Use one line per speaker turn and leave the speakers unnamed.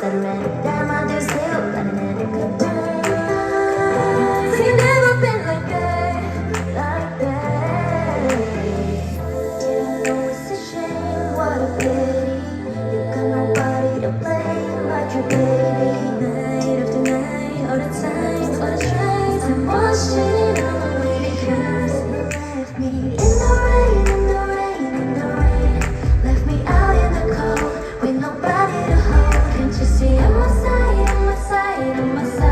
stuttering. Damn, I just still running in a good time. See, never been like that, like that. Yeah, I know it's a shame, what a pity. You got nobody to blame but your baby. Night after night, all the times, all the tries, I'm washing on my way because you left me in the rain, in the rain, in the rain. Left me out in the cold with nobody to hold. Can't you see I'm my side, I'm my side, I'm my side?